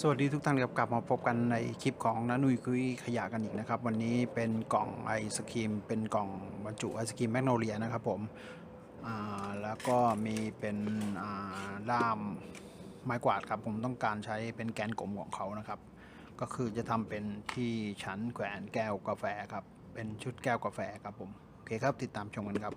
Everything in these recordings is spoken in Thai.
สวัสดีทุกท่านครับกลับมาพบกันในคลิปของน้าหนุ่ยคุยขยะกันอีกนะครับวันนี้เป็นกล่องไอศครีมเป็นกล่องบรรจุไอศครีมแมกโนเลียนะครับผมแล้วก็มีเป็นด้ามไม้กวาดครับผมต้องการใช้เป็นแกนกลมของเขานะครับก็คือจะทำเป็นที่ชั้นแขวนแก้วกาแฟครับเป็นชุดแก้วกาแฟครับผมโอเคครับติดตามชมกันครับ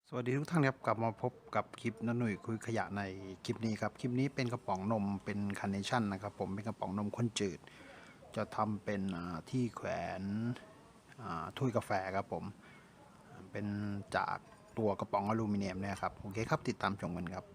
สวัสดีทุกท่านครับกลับมาพบกับคลิปน้าหนุ่ยคุยขยะในคลิปนี้ครับคลิปนี้เป็นกระป๋องนมเป็นคาร์เนชั่นนะครับผมเป็นกระป๋องนมข้นจืดจะทำเป็นที่แขวนถ้วยกาแฟครับผมเป็นจากตัวกระป๋องอลูมิเนียมเนี่ยครับโอเคครับติดตามชมกันครับ